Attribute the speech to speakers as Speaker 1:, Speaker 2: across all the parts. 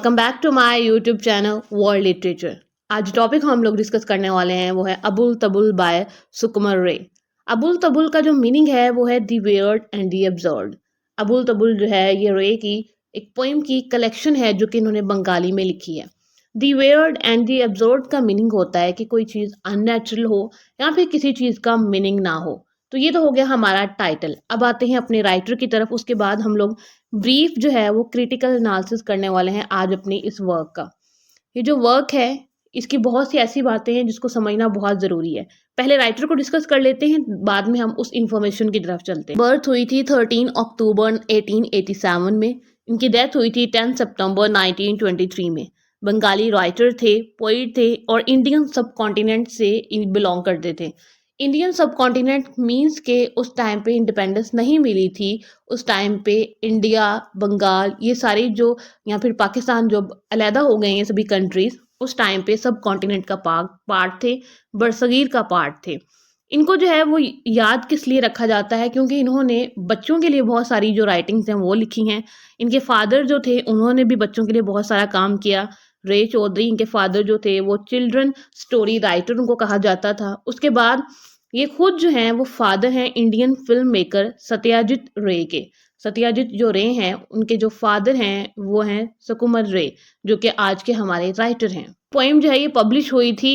Speaker 1: Welcome back to my YouTube channel world literature. आज topic हम लोग डिस्कस करने वाले हैं वो है अबुल तबुल बाय सुकुमार रे। अबुल तबुल का जो मीनिंग है वो है the weird and the absurd. Abol Tabol जो है ये रे की एक पोइम की कलेक्शन है जो कि इन्होंने बंगाली में लिखी है। The weird and the absurd का मीनिंग होता है कि कोई चीज़ अननेचुरल हो या फिर किसी चीज़ का मीनिंग ना हो। तो ये तो हो गया हमारा टाइटल। अब आते हैं अपने राइटर की तरफ। उसके बाद हम लोग ब्रीफ जो है वो क्रिटिकल एनालिसिस करने वाले हैं आज अपने इस वर्क का। ये जो वर्क है इसकी बहुत सी ऐसी बातें हैं जिसको समझना बहुत ज़रूरी है। पहले राइटर को डिस्कस कर लेते हैं, बाद में हम उस इंफॉर्मेशन की तरफ चलते हैं। बर्थ हुई थी 13 अक्टूबर 1887 में। इनकी डेथ हुई थी 10 सितंबर 1923 में। बंगाली राइटर थे, पोइट थे और इंडियन सब कॉन्टिनेंट से बिलोंग करते थे। इंडियन सब कॉन्टिनेंट मीन्स के उस टाइम पे इंडिपेंडेंस नहीं मिली थी। उस टाइम पे इंडिया, बंगाल, ये सारी जो या फिर पाकिस्तान जो अलहदा हो गए हैं सभी कंट्रीज, उस टाइम पे सब कॉन्टिनेंट का पार्ट थे, बरसगीर का पार्ट थे। इनको जो है वो याद किस लिए रखा जाता है, क्योंकि इन्होंने बच्चों के लिए बहुत सारी जो राइटिंग्स हैं वो लिखी हैं। इनके फादर जो थे उन्होंने भी बच्चों के लिए बहुत सारा काम किया। रे चौधरी इनके फादर जो थे वो चिल्ड्रन स्टोरी राइटर उनको कहा जाता था। उसके बाद ये खुद जो हैं वो फादर हैं इंडियन फिल्म मेकर सत्याजीत रे के। सत्याजीत जो रे हैं उनके जो फादर हैं वो हैं सुकुमार रे, जो कि आज के हमारे राइटर हैं। पोइम जो है ये पब्लिश हुई थी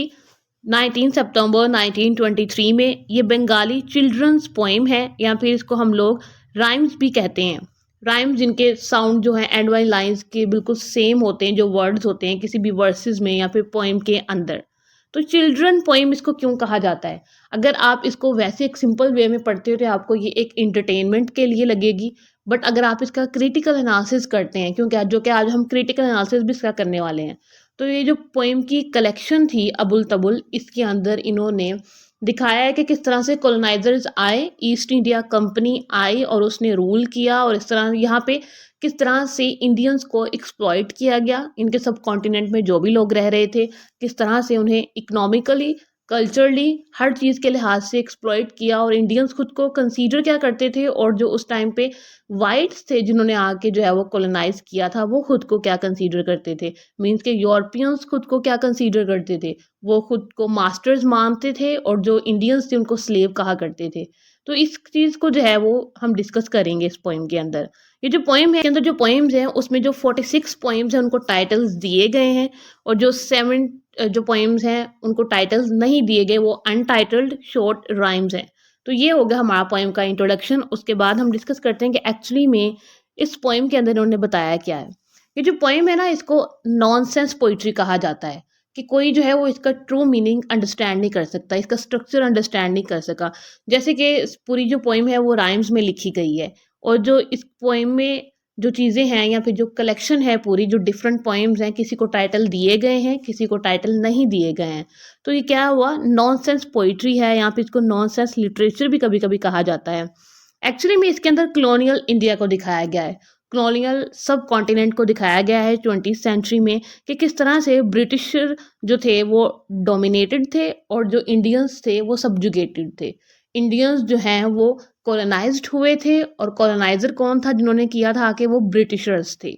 Speaker 1: 19 सितंबर 1923 में। ये बंगाली चिल्ड्रंस पोइम है या फिर इसको हम लोग राइम्स भी कहते हैं। राइम्स जिनके साउंड जो है एंड वाली लाइंस के बिल्कुल सेम होते हैं, जो वर्ड्स होते हैं किसी भी वर्सेस में या फिर पोइम के अंदर। तो चिल्ड्रन पोइम इसको क्यों कहा जाता है? अगर आप इसको वैसे एक सिंपल वे में पढ़ते हो तो आपको ये एक इंटरटेनमेंट के लिए लगेगी, बट अगर आप इसका क्रिटिकल एनालिसिस करते हैं, क्योंकि आज हम क्रिटिकल एनालिसिस भी इसका करने वाले हैं, तो ये जो पोइम की कलेक्शन थी अबुल तबुल, इसके अंदर इन्होंने दिखाया है कि किस तरह से कॉलोनाइजर्स आए, ईस्ट इंडिया कंपनी आई और उसने रूल किया, और इस तरह यहाँ पे किस तरह से इंडियंस को एक्सप्लॉइट किया गया। इनके सब कॉन्टिनेंट में जो भी लोग रह रहे थे, किस तरह से उन्हें इकोनॉमिकली, कल्चरली, हर चीज़ के लिहाज से एक्सप्लॉइट किया। और इंडियंस खुद को कंसीडर क्या करते थे, और जो उस टाइम पे वाइट्स थे जिन्होंने आके जो है वो कॉलोनाइज किया था, वो खुद को क्या कंसीडर करते थे। मीन्स के यूरोपियंस खुद को क्या कंसीडर करते थे, वो खुद को मास्टर्स मानते थे, और जो इंडियंस थे उनको स्लेव कहा करते थे। तो इस चीज़ को जो है वो हम डिस्कस करेंगे इस पोइम के अंदर। ये जो पोइम है के अंदर जो पोइम्स हैं उसमें जो 46 पोइम्स हैं उनको टाइटल्स दिए गए हैं, और जो 7 जो पोइम्स हैं उनको टाइटल्स नहीं दिए गए, वो अनटाइटल्ड शॉर्ट राइम्स हैं। तो ये हो गया हमारा पोइम का इंट्रोडक्शन। उसके बाद हम डिस्कस करते हैं कि एक्चुअली में इस पोइम के अंदर इन्होंने बताया क्या है। ये जो पोइम है ना, इसको नॉनसेंस पोइट्री कहा जाता है, कि कोई जो है वो इसका ट्रू मीनिंग अंडरस्टैंड नहीं कर सकता, इसका स्ट्रक्चर अंडरस्टैंड नहीं कर सका। जैसे कि पूरी जो पोइम है वो राइम्स में लिखी गई है, और जो इस पोइम में जो चीज़ें हैं या फिर जो कलेक्शन है पूरी, जो डिफरेंट पोइम्स हैं, किसी को टाइटल दिए गए हैं, किसी को टाइटल नहीं दिए गए हैं। तो ये क्या हुआ, नॉनसेंस पोइट्री है, यहाँ पे इसको नॉनसेंस लिटरेचर भी कभी कभी कहा जाता है। एक्चुअली में इसके अंदर कॉलोनियल इंडिया को दिखाया गया है, कॉलोनियल सब कॉन्टिनेंट को दिखाया गया है 20th सेंचुरी में, कि किस तरह से ब्रिटिशर जो थे वो डोमिनेटेड थे और जो इंडियंस थे वो सबजुगेटेड थे। इंडियंस जो हैं वो कॉलोनाइज्ड हुए थे, और कॉलोनाइजर कौन था जिन्होंने किया था कि वो ब्रिटिशर्स थे।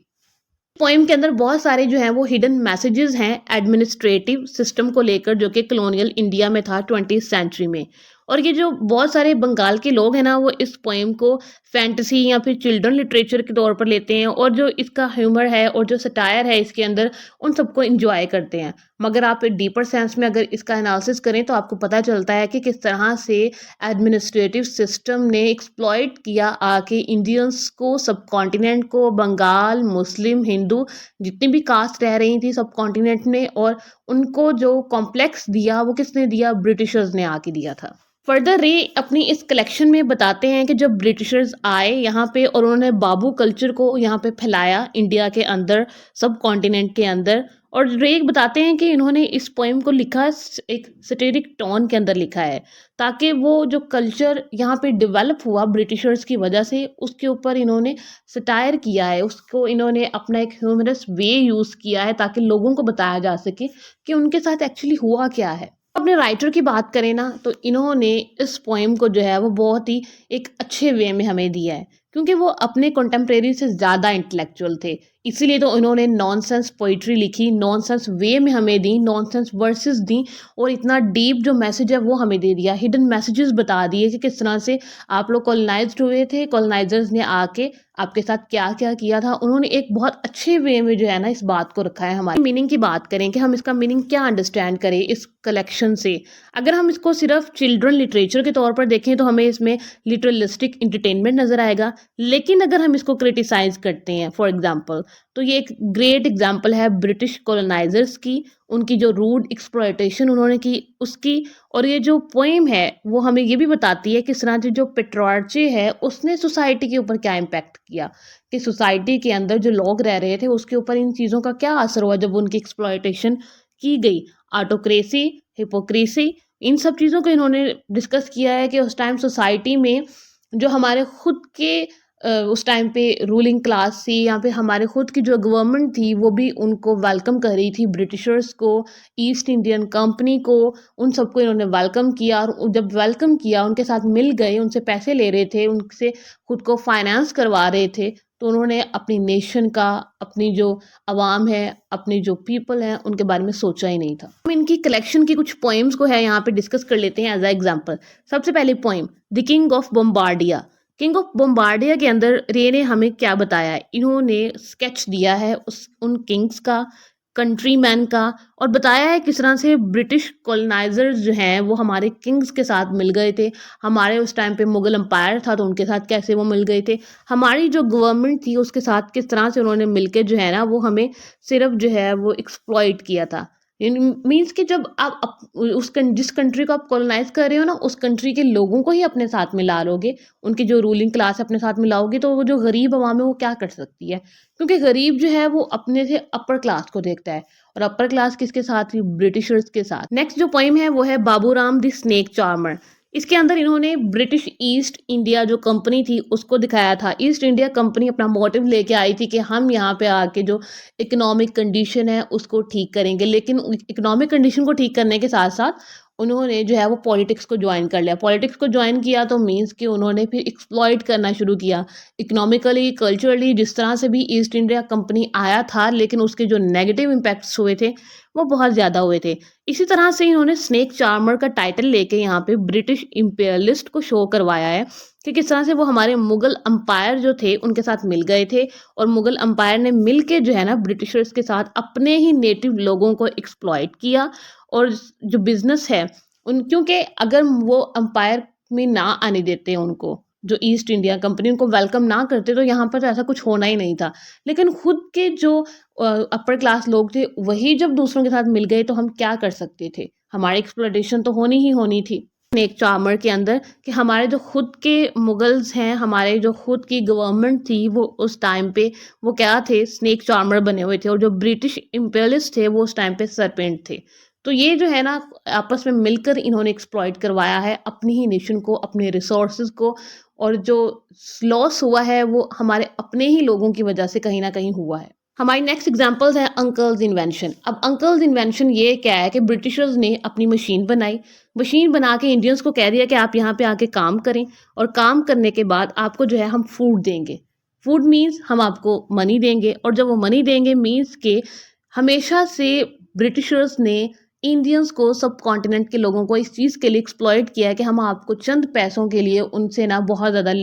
Speaker 1: पोइम के अंदर बहुत सारे जो हैं वो हिडन मैसेजेस हैं एडमिनिस्ट्रेटिव सिस्टम को लेकर, जो कि कॉलोनियल इंडिया में था 20th सेंचुरी में। और ये जो बहुत सारे बंगाल के लोग हैं ना, वो इस पोइम को फैंटेसी या फिर चिल्ड्रन लिटरेचर के तौर पर लेते हैं, और जो इसका ह्यूमर है और जो सटायर है इसके अंदर, उन सबको इंजॉय करते हैं। मगर आप डीपर सेंस में अगर इसका एनालिसिस करें तो आपको पता चलता है कि किस तरह से एडमिनिस्ट्रेटिव सिस्टम ने एक्सप्लॉइट किया आके इंडियंस को, सब कॉन्टिनेंट को, बंगाल, मुस्लिम, हिंदू, जितनी भी कास्ट रह रही थी सब कॉन्टिनेंट में, और उनको जो कॉम्प्लेक्स दिया वो किसने दिया, ब्रिटिशर्स ने आके दिया था। फर्दर रे अपनी इस कलेक्शन में बताते हैं कि जब ब्रिटिशर्स आए यहाँ पे और उन्होंने बाबू कल्चर को यहाँ पे फैलाया इंडिया के अंदर, सब कॉन्टिनेंट के अंदर, और रे बताते हैं कि इन्होंने इस पोइम को लिखा एक सटेरिक टोन के अंदर लिखा है, ताकि वो जो कल्चर यहाँ पे डेवलप हुआ ब्रिटिशर्स की वजह से, उसके ऊपर इन्होंने सटायर किया है, उसको इन्होंने अपना एक ह्यूमरस वे यूज़ किया है, ताकि लोगों को बताया जा सके कि उनके साथ एक्चुअली हुआ क्या है। अपने राइटर की बात करें ना, तो इन्होंने इस पोएम को जो है वो बहुत ही एक अच्छे वे में हमें दिया है, क्योंकि वो अपने कंटेम्प्रेरी से ज़्यादा इंटेलेक्चुअल थे। इसीलिए तो उन्होंने नॉनसेंस पोइट्री लिखी, नॉनसेंस वे में हमें दी, नॉनसेंस वर्सेस दी और इतना डीप जो मैसेज है वो हमें दे दिया। हिडन मैसेजेस बता दिए कि किस तरह से आप लोग कॉलोनाइज्ड हुए थे, कॉलोनाइजर्स ने आके आपके साथ क्या-क्या किया था। उन्होंने एक बहुत अच्छे वे में जो है ना इस बात को रखा है। हमारी मीनिंग की बात करें कि हम इसका मीनिंग क्या अंडरस्टैंड करें इस कलेक्शन से। अगर हम इसको सिर्फ चिल्ड्रन लिटरेचर के तौर पर देखें तो हमें इसमें लिटरलिस्टिक एंटरटेनमेंट नज़र आएगा। लेकिन अगर हम इसको क्रिटिसाइज़ करते हैं फॉर एग्ज़ाम्पल, तो ये एक ग्रेट एग्ज़ाम्पल है ब्रिटिश कॉलोनाइज़र्स की, उनकी जो रूड एक्सप्लॉयटेशन उन्होंने की उसकी। और ये जो पोएम है वो हमें ये भी बताती है कि किस तरह से जो पेट्रियार्ची है उसने सोसाइटी के ऊपर क्या इम्पैक्ट किया, कि सोसाइटी के अंदर जो लोग रह रहे थे उसके ऊपर इन चीज़ों का क्या असर हुआ जब उनकी एक्सप्लॉयटेशन की गई। ऑटोक्रेसी, हिपोक्रेसी, इन सब चीज़ों को इन्होंने डिस्कस किया है कि उस टाइम सोसाइटी में जो हमारे खुद के उस टाइम पे रूलिंग क्लास थी या फिर हमारे खुद की जो गवर्नमेंट थी वो भी उनको वेलकम कर रही थी, ब्रिटिशर्स को, ईस्ट इंडियन कंपनी को, उन सबको इन्होंने वेलकम किया। और जब वेलकम किया उनके साथ मिल गए, उनसे पैसे ले रहे थे, उनसे खुद को फाइनेंस करवा रहे थे, तो उन्होंने अपनी नेशन का, अपनी जो अवाम है, अपनी जो पीपल हैं उनके बारे में सोचा ही नहीं था। हम इनकी कलेक्शन की कुछ पोइम्स को है यहाँ पे डिस्कस कर लेते हैं एज अ एग्जांपल। सबसे पहली poem the king of Bombardia. King of Bombardia के अंदर रे ने हमें क्या बताया है, इन्होंने स्केच दिया है उन किंग्स का, कंट्रीमैन का, और बताया है किस तरह से ब्रिटिश कॉलोनाइजर्स जो हैं वो हमारे किंग्स के साथ मिल गए थे। हमारे उस टाइम पे मुगल एम्पायर था तो उनके साथ कैसे वो मिल गए थे, हमारी जो गवर्नमेंट थी उसके साथ किस तरह से उन्होंने मिलकर जो है ना वो हमें सिर्फ जो है वो एक्सप्लॉइट किया था। मीन्स कि जब आप जिस कंट्री को आप कॉलोनाइज कर रहे हो ना उस कंट्री के लोगों को ही अपने साथ मिला लोगे, उनकी जो रूलिंग क्लास है अपने साथ मिलाओगे, तो वो जो गरीब अवाम है वो क्या कर सकती है, क्योंकि गरीब जो है वो अपने से अपर क्लास को देखता है। और अपर क्लास किसके साथ थी, ब्रिटिशर्स के साथ। नेक्स्ट जो पोइम है वो है बाबूराम द स्नेक चार्मर। इसके अंदर इन्होंने ब्रिटिश ईस्ट इंडिया जो कंपनी थी उसको दिखाया था। ईस्ट इंडिया कंपनी अपना मोटिव लेके आई थी कि हम यहाँ पे आके जो इकोनॉमिक कंडीशन है उसको ठीक करेंगे, लेकिन इकोनॉमिक कंडीशन को ठीक करने के साथ साथ उन्होंने जो है वो पॉलिटिक्स को ज्वाइन कर लिया। पॉलिटिक्स को ज्वाइन किया तो मीन्स कि उन्होंने फिर एक्सप्लॉइट करना शुरू किया इकोनॉमिकली, कल्चरली। जिस तरह से भी ईस्ट इंडिया कंपनी आया था, लेकिन उसके जो नेगेटिव इम्पैक्ट्स हुए थे वो बहुत ज़्यादा हुए थे। इसी तरह से इन्होंने स्नेक चार्मर का टाइटल लेके यहाँ पे ब्रिटिश इंपीरियलिस्ट को शो करवाया है कि किस तरह से वो हमारे मुगल अंपायर जो थे उनके साथ मिल गए थे, और मुगल अंपायर ने मिल के जो है ना ब्रिटिशर्स के साथ अपने ही नेटिव लोगों को एक्सप्लॉइट किया। और जो बिजनेस है उन, क्योंकि अगर वो अंपायर में ना आने देते उनको, जो ईस्ट इंडिया कंपनी उनको वेलकम ना करते, तो यहाँ पर तो ऐसा कुछ होना ही नहीं था। लेकिन खुद के जो अपर क्लास लोग थे वही जब दूसरों के साथ मिल गए तो हम क्या कर सकते थे, हमारी एक्सप्लॉयटेशन तो होनी ही होनी थी। स्नेक चार्मर के अंदर कि हमारे जो खुद के मुगल्स हैं, हमारे जो खुद की गवर्नमेंट थी वो उस टाइम पे वो क्या थे, स्नेक चार्मर बने हुए थे, और जो ब्रिटिश इंपीरियलिस्ट थे वो उस टाइम पे सरपेंट थे। तो ये जो है ना आपस में मिलकर इन्होंने एक्सप्लॉइट करवाया है अपनी ही नेशन को, अपने रिसोर्सेज को, और जो लॉस हुआ है वो हमारे अपने ही लोगों की वजह से कहीं ना कहीं हुआ है। हमारी नेक्स्ट एग्जांपल्स है अंकल्स इन्वेंशन। अब अंकल्स इन्वेंशन ये क्या है कि ब्रिटिशर्स ने अपनी मशीन बनाई, मशीन बना के इंडियंस को कह दिया कि आप यहाँ पे आके काम करें, और काम करने के बाद आपको जो है हम फूड देंगे। फूड मीन्स हम आपको मनी देंगे, और जब वो मनी देंगे मीन्स के हमेशा से ब्रिटिशर्स ने इंडियंस को, सब कॉन्टिनेंट के लोगों को इस चीज़ के लिए एक्सप्लॉइट किया है कि हम आपको चंद पैसों के लिए उनसे ना बहुत ज़्यादा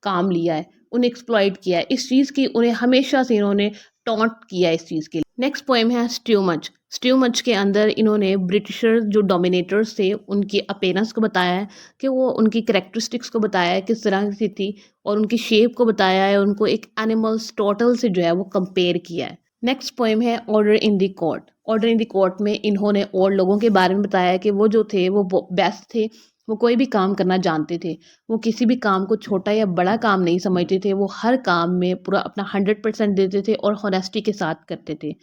Speaker 1: काम लिया है, उन्हें एक्सप्लॉइट किया है। इस चीज़ की उन्हें हमेशा से इन्होंने टॉन्ट किया इस चीज़ के लिए। नेक्स्ट पोएम है स्ट्यूमच। स्ट्यूमच के अंदर इन्होंने ब्रिटिशर जो डोमिनेटर्स थे उनकी अपीयरेंस को बताया है, कि वो उनकी कैरेक्टरिस्टिक्स को बताया है किस तरह की थी, और उनकी शेप को बताया है, उनको एक एनिमल्स टोटल से जो है वो कंपेयर किया है। नेक्स्ट पोएम है order in the court. Order in the court में इन्होंने और लोगों के बारे में बताया है कि वो जो थे वो बेस्ट थे, वो कोई भी काम करना जानते थे, वो किसी भी काम को छोटा या बड़ा काम नहीं समझते थे, वो हर काम में पूरा अपना 100% देते थे और हॉनेस्टी के साथ करते थे।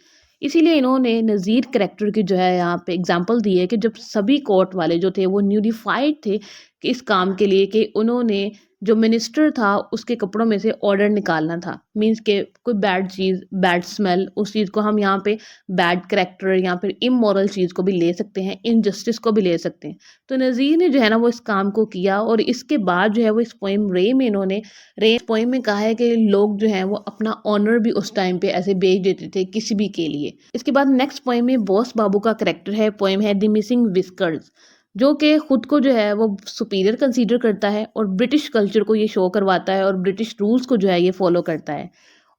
Speaker 1: इसीलिए इन्होंने नज़ीर कैरेक्टर की जो है यहाँ पे एग्जांपल दी है कि जब सभी कोर्ट वाले जो थे वो न्यूलिफाइड थे, कि इस काम के लिए कि उन्होंने जो मिनिस्टर था उसके कपड़ों में से ऑर्डर निकालना था। मीन्स के कोई बैड चीज़, बैड स्मेल, उस चीज़ को हम यहाँ पे बैड करैक्टर या फिर इमोरल चीज़ को भी ले सकते हैं, इनजस्टिस को भी ले सकते हैं। तो नज़ीर ने जो है ना वो इस काम को किया और इसके बाद जो है वो इस पोएम रे में इन्होंने रे पोएम में कहा है कि लोग जो हैं वो अपना ऑनर भी उस टाइम पे ऐसे बेच देते थे किसी भी के लिए। इसके बाद नेक्स्ट पोएम में बॉस बाबू का करैक्टर है, पोएम है द मिसिंग व्हिस्कर्स, जो कि खुद को जो है वो सुपीरियर कंसीडर करता है और ब्रिटिश कल्चर को ये शो करवाता है और ब्रिटिश रूल्स को जो है ये फॉलो करता है।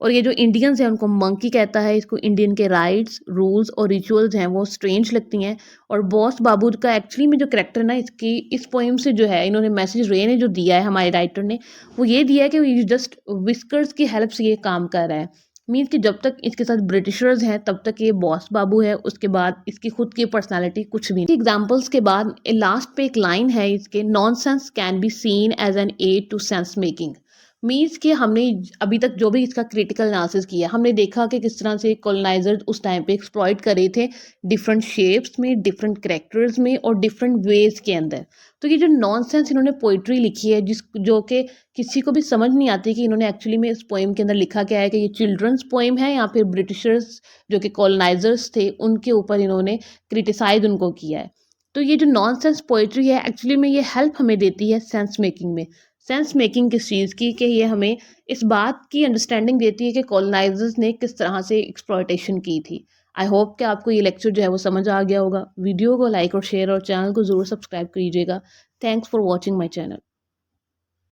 Speaker 1: और ये जो इंडियंस हैं उनको मंकी कहता है, इसको इंडियन के राइट्स, रूल्स और रिचुअल्स हैं वो स्ट्रेंज लगती हैं। और बॉस बाबू का एक्चुअली में जो करैक्टर ना इसकी इस पोएम से जो है इन्होंने मैसेज रे ने जो दिया है हमारे राइटर ने, वो ये दिया है कि ये जस्ट विस्कर्स की हेल्प से ये काम कर रहा है। मीन्स कि जब तक इसके साथ ब्रिटिशर्स हैं तब तक ये बॉस बाबू है, उसके बाद इसकी खुद की पर्सनालिटी कुछ भी नहीं। एग्जाम्पल्स के बाद लास्ट पे एक लाइन है इसके, nonsense can be seen as an aid to sense making. Means कि हमने अभी तक जो भी इसका क्रिटिकल एनालिसिस किया, हमने देखा कि किस तरह से कॉलोनाइजर उस टाइम पे एक्सप्लॉइट कर रहे थे डिफरेंट शेप्स में, डिफरेंट करेक्टर्स में और डिफरेंट वेज के अंदर। तो ये जो नॉनसेंस इन्होंने पोइट्री लिखी है जिस जो कि किसी को भी समझ नहीं आती कि इन्होंने एक्चुअली में इस पोएम के अंदर लिखा क्या है, कि ये चिल्ड्रंस पोएम है या फिर ब्रिटिशर्स जो कि कॉलोनाइजर्स थे उनके ऊपर इन्होंने क्रिटिसाइज उनको किया है। तो ये जो नॉनसेंस पोइट्री है एक्चुअली में ये हेल्प हमें देती है सेंस मेकिंग में। सेंस मेकिंग किस चीज़ की, कि ये हमें इस बात की अंडरस्टैंडिंग देती है कि कॉलोनाइजर्स ने किस तरह से एक्सप्लॉयटेशन की थी। आई होप कि आपको ये लेक्चर जो है वो समझ आ गया होगा। वीडियो को लाइक और शेयर और चैनल को ज़रूर सब्सक्राइब कीजिएगा। Thanks for watching my channel.